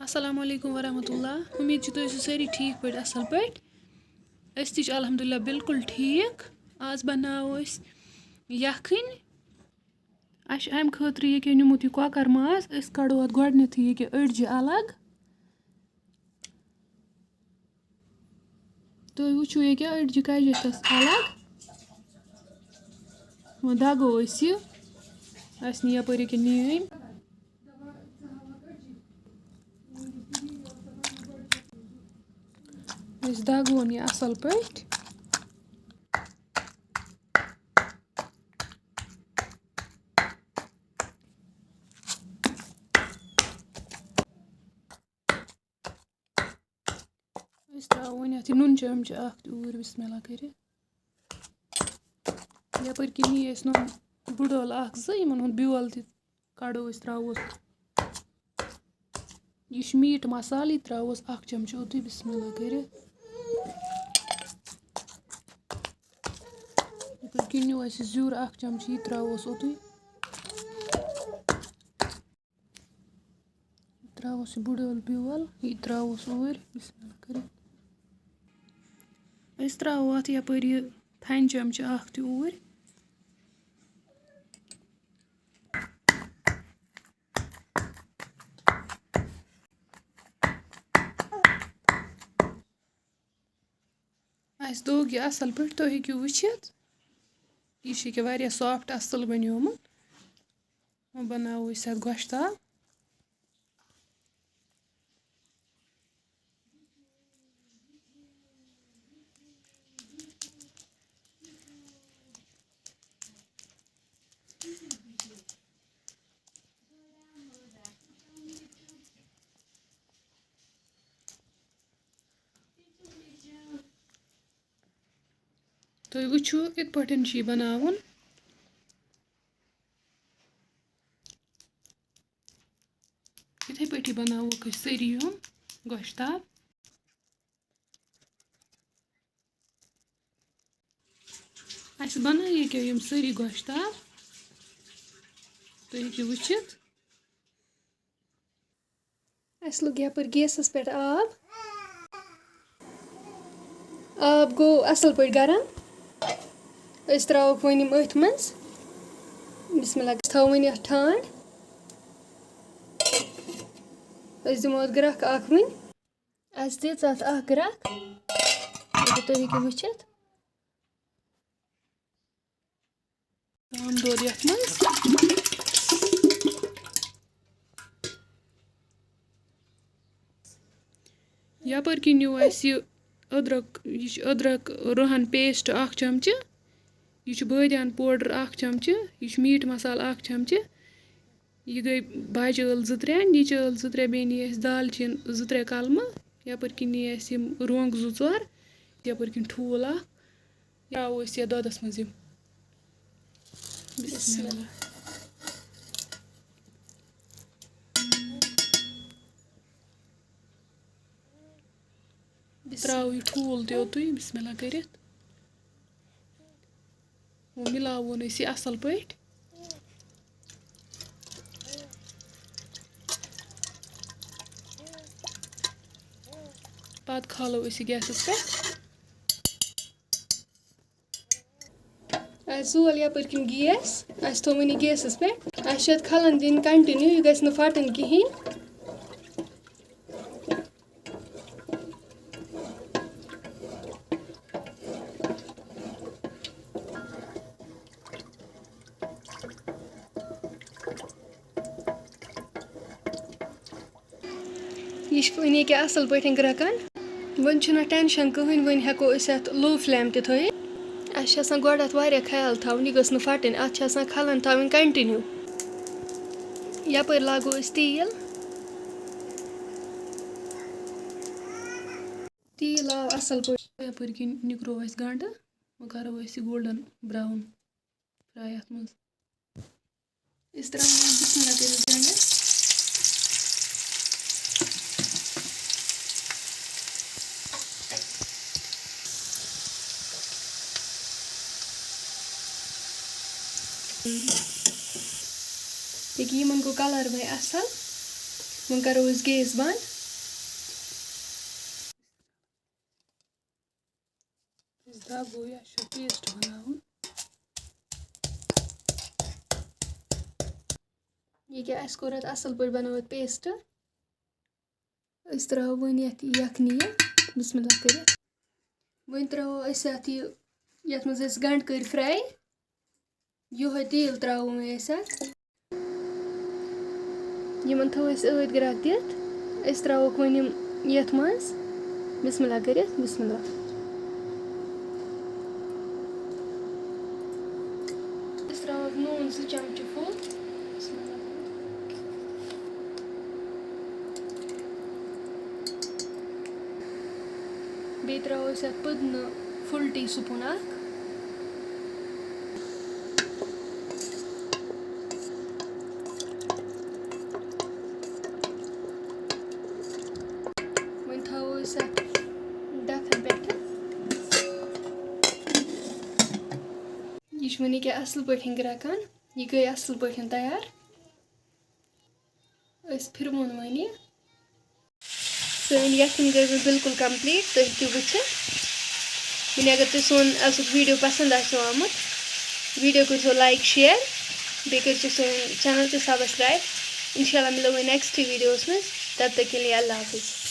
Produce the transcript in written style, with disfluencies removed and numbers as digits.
अस्सलाम वालेकुम वरहमतुल्लाह। उम्मीद छ तुम सारी ठीक पे असल पे। अल्हम्दुलिल्लाह बिल्कुल ठीक। आज बनाओ यखन। अम खतर ये निमुत यह कौकर माज कड़ो अत गोडनथ ये अड़ज अलग। तुम वो ये अड़ज कजस अलग वो दगो यह यपर ये नीन दगोन यह असल पे। त्रो वन नुन चमच ऊर बिस्मिल्लाह कर यपर कि नी नुन बुडल ज़न ब्योल तड़ो त्रोस यह मीट मसाल यह त्रोस चमच ओत बिस्मिल्लाह कर किन्नू ज़ूर चमच यह त्रोस ओत त्रोस बुडल ब्योल यह त्रोस ऊर बिस्मिल्लाह कर त्रो अत यपर यह थन चमच ऊर दोग यह असल पे तुम हेकू वुचित यह वारिया सॉफ्ट असल बनियोमुत वो बनाओ अत गोश्ताब। तुम वो इत पे बनावन इथे पे बनावो सारी हम गोश्ताब। अस बना ये सारी गोश्ताब तुम हेकू वुचित। अस लोग यपर गैसस पे आब गो असल पे गरम त्रोक वन अथ मज बिस्मिल्लाह थो वन ठांड दिमो ग्रख वन दिज अत ग्रख तुम हेकू वुचित दौद यथ मज यपर कि न्यू अदरक अदरक रूहन पेस्ट चमच यह बादियान पाउडर चमच यह मीट मसाल चमच यह गई बज ٲl 2-3 नीच ٲl 2-3 बे नी दालचीन 2-3 कलम यपर कि नी रोंग 2-4 यपर कि ठूल त्रो ये दोदस मज बिस्मिल्लाह त्रो यह ठूल तोत बिस्मिल्लाह कर वो मिलावन यह असल पे पत खालो गैसस पे जोल यपर कि गैस थो वन गैसस पे खलन दिन कंटिन्यू यह गि फटन कहें। यह वन ये असल पे ग्रकान वन टेंशन कहें वन हेको लो फ्लेम थे गोड अत ख्याल थवन यह गि फटन अत खलन थवन कंटिन्यू यपर लागो तेल तेल आव असल पे यपर कि निकरो गंड वो करो गोल्डन ब्राउन फ्राई अत मज त्रो बिस्मिल्लाह कर गंड यमन गो कलर वह असल वह करो गैस बंद दबो या पेस्ट बनाऊं ये क्या कोर असल पे बनो पेस्ट त्रो वन यखनी बिस्मिल्लाह कर वन त्रो ये मज गंड कर फ्राई यो तेल त्रो यमन थो द ग्रक दिथ त्रोक वन ये मज बिस्मिल्लाह कर बिस्मिल्लाह त्रोक नून 2 चमचे फुल बे त्रो पुदन फुल टी स्पून वन थो डफन पे यह वन क्या असल पे ग्रकान यह गई असल पे तैयार फिरवन वन सन यखन गई बिल्कुल कंप्लीट तुम हेकू वुचित अगर तुम सोन वीडियो पसंद आमुत वीडियो करो लाइक शेयर बे कर सोन चैनल तो सब्सक्राइब इंशाल्लाह मिलो नेक्स्ट वीडियोस में तब तक के लिए अल्लाह हाफिज़।